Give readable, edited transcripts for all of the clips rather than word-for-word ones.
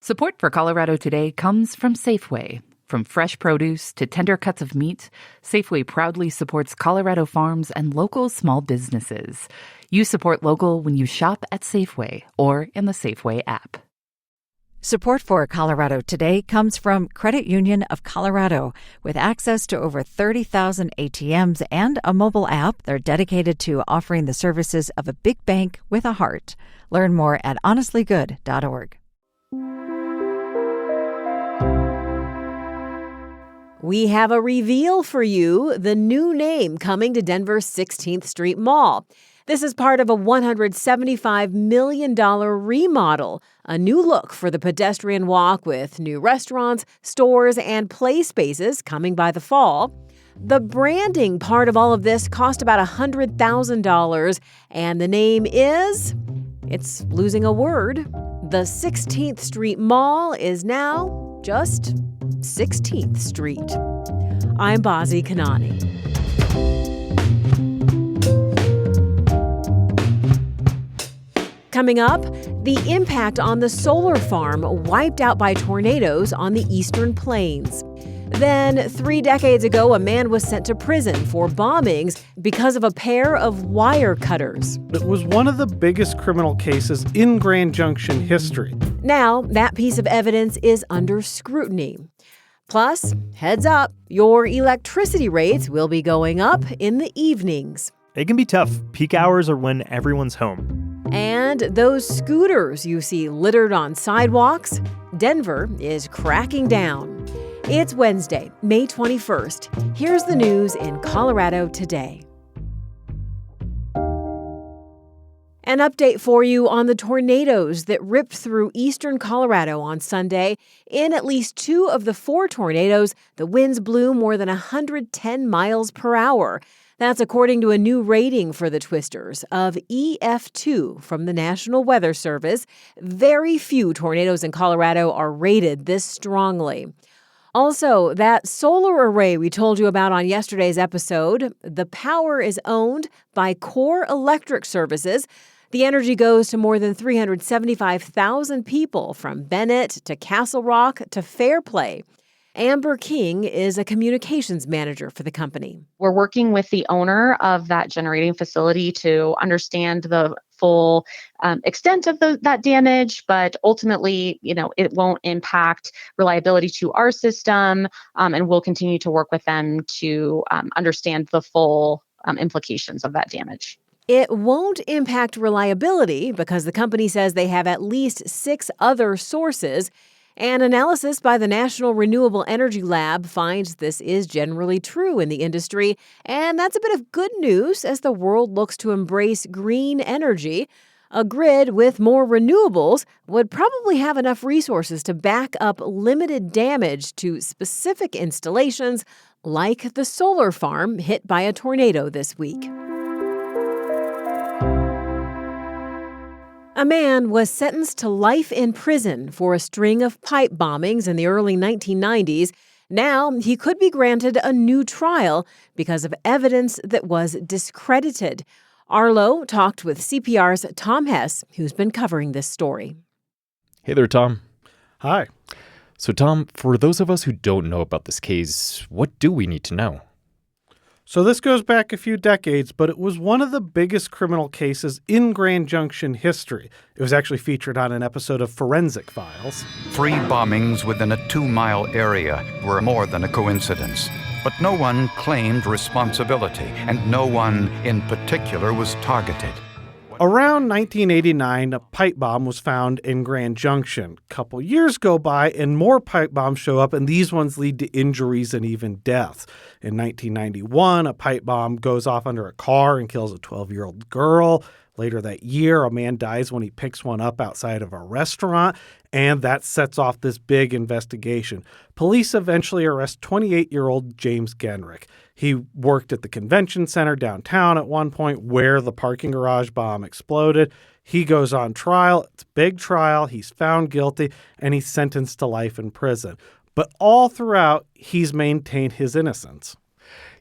Support for Colorado Today comes from Safeway. From fresh produce to tender cuts of meat, Safeway proudly supports Colorado farms and local small businesses. You support local when you shop at Safeway or in the Safeway app. Support for Colorado Today comes from Credit Union of Colorado. With access to over 30,000 ATMs and a mobile app, they're dedicated to offering the services of a big bank with a heart. Learn more at honestlygood.org. We have a reveal for you, the new name coming to Denver's 16th Street Mall. This is part of a $175 million remodel, a new look for the pedestrian walk with new restaurants, stores, and play spaces coming by the fall. The branding part of all of this cost about $100,000, and the name is, it's losing a word. The 16th Street Mall is now just 16th Street. I'm Bazi Kanani. Coming up, the impact on the solar farm wiped out by tornadoes on the Eastern Plains. Then, 3 decades ago, a man was sent to prison for bombings because of a pair of wire cutters. It was one of the biggest criminal cases in Grand Junction history. Now, that piece of evidence is under scrutiny. Plus, heads up, your electricity rates will be going up in the evenings. It can be tough. Peak hours are when everyone's home. And those scooters you see littered on sidewalks, Denver is cracking down. It's Wednesday, May 21st. Here's the news in Colorado today. An update for you on the tornadoes that ripped through eastern Colorado on Sunday. In at least 2 of the 4 tornadoes, the winds blew more than 110 miles per hour. That's according to a new rating for the twisters of EF2 from the National Weather Service. Very few tornadoes in Colorado are rated this strongly. Also, that solar array we told you about on yesterday's episode, the power is owned by Core Electric Services. The energy goes to more than 375,000 people from Bennett to Castle Rock to Fairplay. Amber King is a communications manager for the company. We're working with the owner of that generating facility to understand the full extent of that damage, but ultimately, it won't impact reliability to our system, and we'll continue to work with them to understand the full implications of that damage. It won't impact reliability because the company says they have at least 6 other sources. An analysis by the National Renewable Energy Lab finds this is generally true in the industry, and that's a bit of good news as the world looks to embrace green energy. A grid with more renewables would probably have enough resources to back up limited damage to specific installations like the solar farm hit by a tornado this week. A man was sentenced to life in prison for a string of pipe bombings in the early 1990s. Now, he could be granted a new trial because of evidence that was discredited. Arlo talked with CPR's Tom Hess, who's been covering this story. Hey there, Tom. Hi. So, Tom, for those of us who don't know about this case, what do we need to know? So this goes back a few decades, but it was one of the biggest criminal cases in Grand Junction history. It was actually featured on an episode of Forensic Files. 3 bombings within a 2-mile area were more than a coincidence. But no one claimed responsibility, and no one in particular was targeted. Around 1989, a pipe bomb was found in Grand Junction. A couple years go by, and more pipe bombs show up, and these ones lead to injuries and even death. In 1991, a pipe bomb goes off under a car and kills a 12-year-old girl. Later that year, a man dies when he picks one up outside of a restaurant, and that sets off this big investigation. Police eventually arrest 28-year-old James Genrick. He worked at the convention center downtown at one point where the parking garage bomb exploded. He goes on trial. It's a big trial. He's found guilty, and he's sentenced to life in prison. But all throughout, he's maintained his innocence.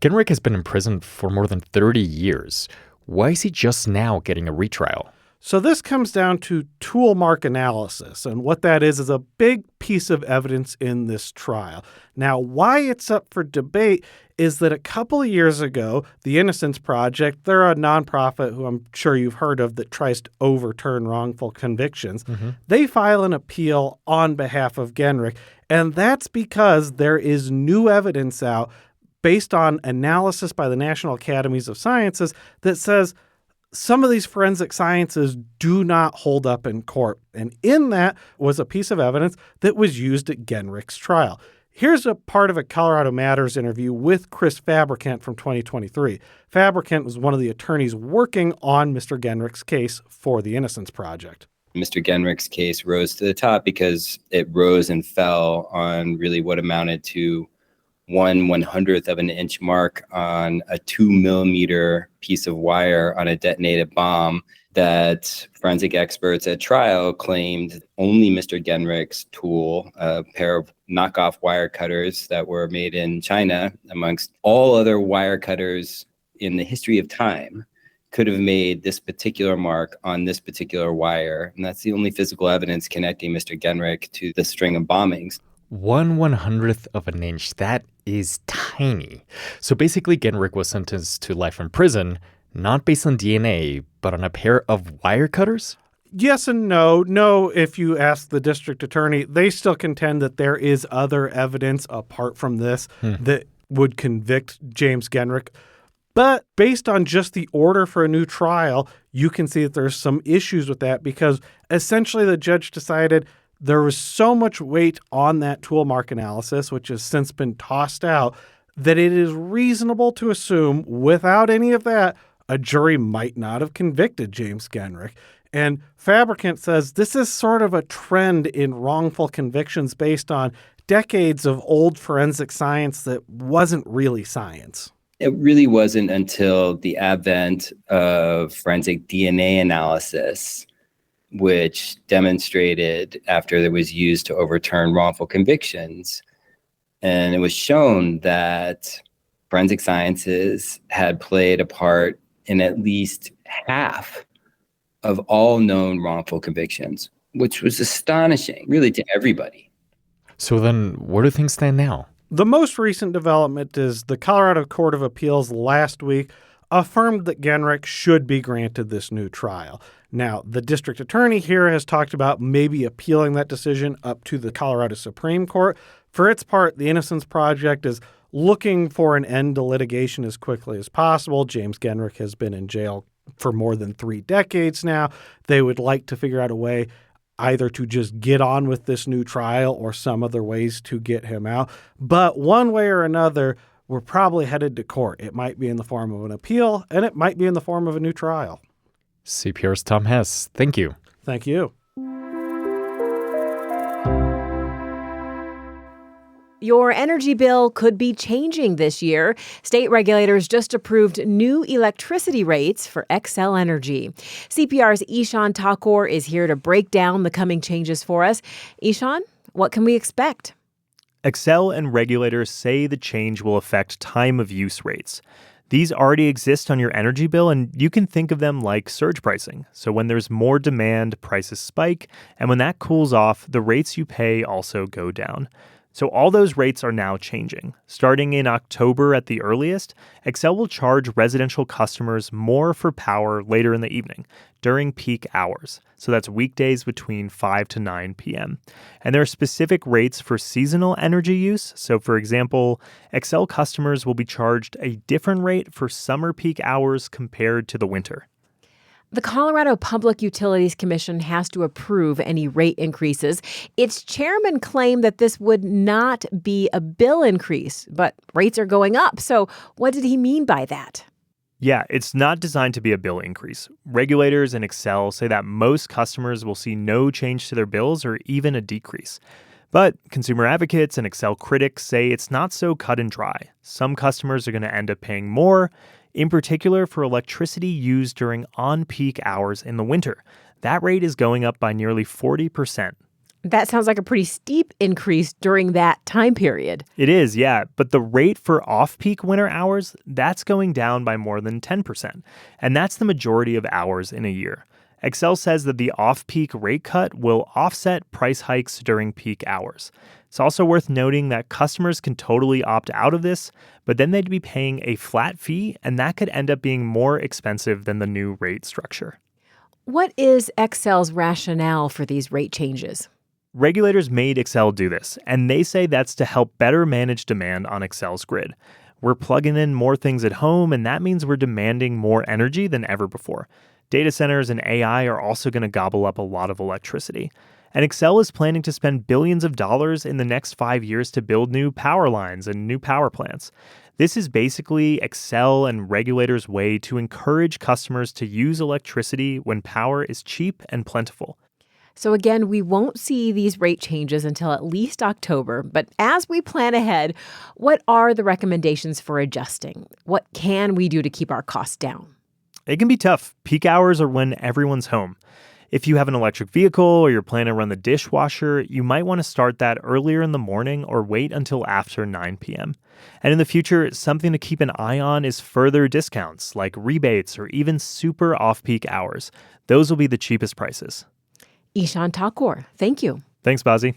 Genrick has been in prison for more than 30 years. Why is he just now getting a retrial? So this comes down to tool mark analysis, and what that is a big piece of evidence in this trial. Now, why it's up for debate is that a couple of years ago, the Innocence Project, they're a nonprofit who I'm sure you've heard of that tries to overturn wrongful convictions. They file an appeal on behalf of Genrich, and that's because there is new evidence out based on analysis by the National Academies of Sciences that says some of these forensic sciences do not hold up in court. And in that was a piece of evidence that was used at Genrich's trial. Here's a part of a Colorado Matters interview with Chris Fabricant from 2023. Fabricant was one of the attorneys working on Mr. Genrich's case for the Innocence Project. Mr. Genrich's case rose to the top because it rose and fell on really what amounted to 1/100th of an inch mark on a 2-millimeter piece of wire on a detonated bomb that forensic experts at trial claimed only Mr. Genrich's tool, a pair of knockoff wire cutters that were made in China, amongst all other wire cutters in the history of time, could have made this particular mark on this particular wire. And that's the only physical evidence connecting Mr. Genrich to the string of bombings. 1/100th of an inch. That is tiny. So basically, Genrich was sentenced to life in prison, not based on DNA, but on a pair of wire cutters? Yes and no. No, if you ask the district attorney, they still contend that there is other evidence apart from this that would convict James Genrich. But based on just the order for a new trial, you can see that there's some issues with that because essentially the judge decided there was so much weight on that tool mark analysis, which has since been tossed out, that it is reasonable to assume without any of that, a jury might not have convicted James Genrich. And Fabricant says this is sort of a trend in wrongful convictions based on decades of old forensic science that wasn't really science. It really wasn't until the advent of forensic DNA analysis, which demonstrated after it was used to overturn wrongful convictions. And it was shown that forensic sciences had played a part in at least half of all known wrongful convictions, which was astonishing, really, to everybody. So then where do things stand now? The most recent development is the Colorado Court of Appeals last week affirmed that Genrich should be granted this new trial. Now, the district attorney here has talked about maybe appealing that decision up to the Colorado Supreme Court. For its part, the Innocence Project is looking for an end to litigation as quickly as possible. James Genrich has been in jail for more than 3 decades now. They would like to figure out a way either to just get on with this new trial or some other ways to get him out. But one way or another, we're probably headed to court. It might be in the form of an appeal, and it might be in the form of a new trial. CPR's Tom Hess. Thank you. Thank you. Your energy bill could be changing this year. State regulators just approved new electricity rates for Xcel Energy. CPR's Ishan Thakur is here to break down the coming changes for us. Ishan, what can we expect? Xcel and regulators say the change will affect time of use rates. These already exist on your energy bill, and you can think of them like surge pricing. So when there's more demand, prices spike, and when that cools off, the rates you pay also go down. So all those rates are now changing. Starting in October at the earliest, Xcel will charge residential customers more for power later in the evening, during peak hours. So that's weekdays between 5 to 9 p.m. And there are specific rates for seasonal energy use. So for example, Xcel customers will be charged a different rate for summer peak hours compared to the winter. The Colorado Public Utilities Commission has to approve any rate increases. Its chairman claimed that this would not be a bill increase, but rates are going up. So what did he mean by that? Yeah, it's not designed to be a bill increase. Regulators and Xcel say that most customers will see no change to their bills or even a decrease. But consumer advocates and Xcel critics say it's not so cut and dry. Some customers are going to end up paying more, in particular for electricity used during on-peak hours in the winter. That rate is going up by nearly 40%. That sounds like a pretty steep increase during that time period. It is, yeah. But the rate for off-peak winter hours, that's going down by more than 10%. And that's the majority of hours in a year. Excel says that the off-peak rate cut will offset price hikes during peak hours. It's also worth noting that customers can totally opt out of this, but then they'd be paying a flat fee, and that could end up being more expensive than the new rate structure. What is Excel's rationale for these rate changes? Regulators made Excel do this, and they say that's to help better manage demand on Excel's grid. We're plugging in more things at home, and that means we're demanding more energy than ever before. Data centers and AI are also going to gobble up a lot of electricity. And Excel is planning to spend billions of dollars in the next 5 years to build new power lines and new power plants. This is basically Excel and regulators' way to encourage customers to use electricity when power is cheap and plentiful. So again, we won't see these rate changes until at least October. But as we plan ahead, what are the recommendations for adjusting? What can we do to keep our costs down? It can be tough. Peak hours are when everyone's home. If you have an electric vehicle or you're planning to run the dishwasher, you might want to start that earlier in the morning or wait until after 9 p.m. And in the future, something to keep an eye on is further discounts like rebates or even super off-peak hours. Those will be the cheapest prices. Ishan Thakur, thank you. Thanks, Bazi.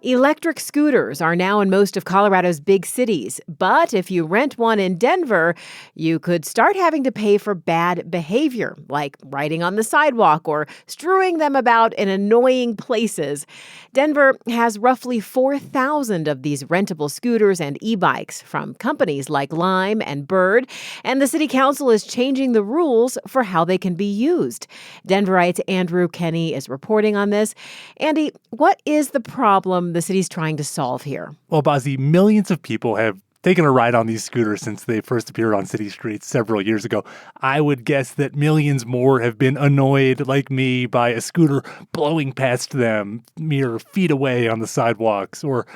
Electric scooters are now in most of Colorado's big cities, but if you rent one in Denver, you could start having to pay for bad behavior, like riding on the sidewalk or strewing them about in annoying places. Denver has roughly 4,000 of these rentable scooters and e-bikes from companies like Lime and Bird, and the city council is changing the rules for how they can be used. Denverite's Andrew Kenny is reporting on this. Andy, what is the problem the city's trying to solve here? Well, Bazi, millions of people have taken a ride on these scooters since they first appeared on city streets several years ago. I would guess that millions more have been annoyed, like me, by a scooter blowing past them mere feet away on the sidewalks, or,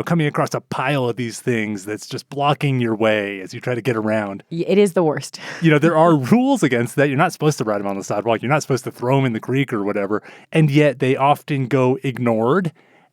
coming across a pile of these things that's just blocking your way as you try to get around. It is the worst. There are rules against that. You're not supposed to ride them on the sidewalk. You're not supposed to throw them in the creek or whatever. And yet they often go ignored.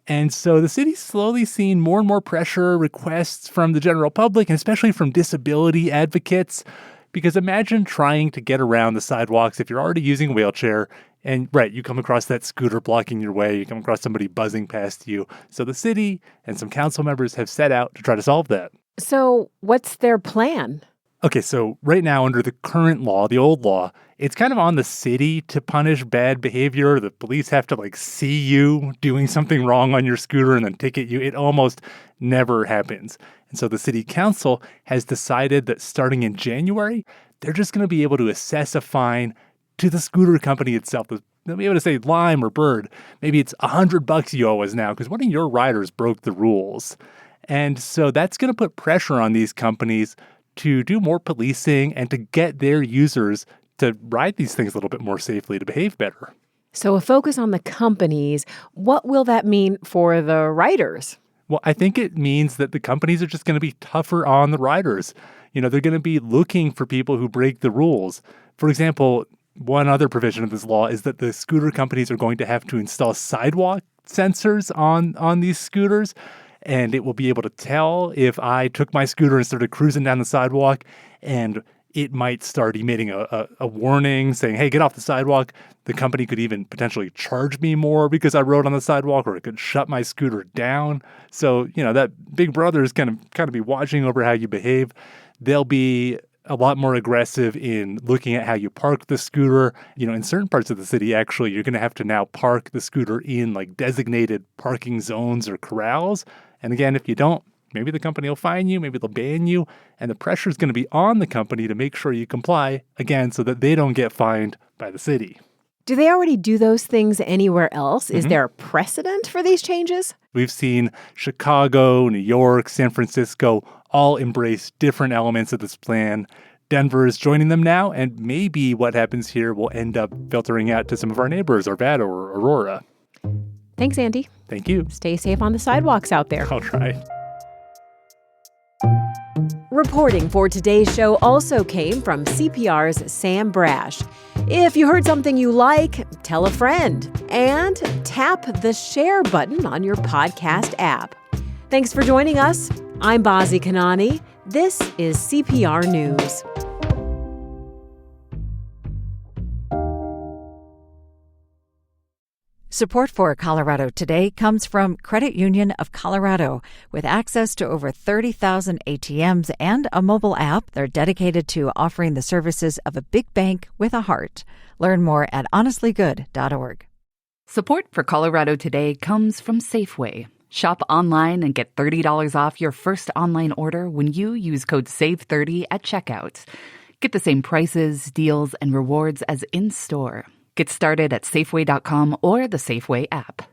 And so the city's slowly seeing more and more pressure, requests from the general public, and especially from disability advocates. Because imagine trying to get around the sidewalks if you're already using a wheelchair and, you come across that scooter blocking your way, you come across somebody buzzing past you. So the city and some council members have set out to try to solve that. So what's their plan? Okay, so right now under the current law, the old law, it's kind of on the city to punish bad behavior. The police have to see you doing something wrong on your scooter and then ticket you. It almost never happens. And so the city council has decided that starting in January, they're just going to be able to assess a fine to the scooter company itself. They'll be able to say Lime or Bird, maybe it's $100 you owe us now because one of your riders broke the rules. And so that's going to put pressure on these companies to do more policing and to get their users to ride these things a little bit more safely, to behave better. So a focus on the companies, what will that mean for the riders? Well, I think it means that the companies are just going to be tougher on the riders. They're going to be looking for people who break the rules. For example, one other provision of this law is that the scooter companies are going to have to install sidewalk sensors on these scooters. And it will be able to tell if I took my scooter and started cruising down the sidewalk, and it might start emitting a warning saying, hey, get off the sidewalk. The company could even potentially charge me more because I rode on the sidewalk, or it could shut my scooter down. So, that big brother is going to kind of be watching over how you behave. They'll be a lot more aggressive in looking at how you park the scooter. In certain parts of the city, actually, you're going to have to now park the scooter in designated parking zones or corrals. And again, if you don't, maybe the company will fine you, maybe they'll ban you, and the pressure is going to be on the company to make sure you comply, again, so that they don't get fined by the city. Do they already do those things anywhere else? Is there a precedent for these changes? We've seen Chicago, New York, San Francisco all embrace different elements of this plan. Denver is joining them now, and maybe what happens here will end up filtering out to some of our neighbors, Arvada or Aurora. Thanks, Andy. Thank you. Stay safe on the sidewalks out there. I'll try. Reporting for today's show also came from CPR's Sam Brash. If you heard something you like, tell a friend and tap the share button on your podcast app. Thanks for joining us. I'm Bazi Kanani. This is CPR News. Support for Colorado Today comes from Credit Union of Colorado. With access to over 30,000 ATMs and a mobile app, they're dedicated to offering the services of a big bank with a heart. Learn more at honestlygood.org. Support for Colorado Today comes from Safeway. Shop online and get $30 off your first online order when you use code SAVE30 at checkout. Get the same prices, deals, and rewards as in-store. Get started at Safeway.com or the Safeway app.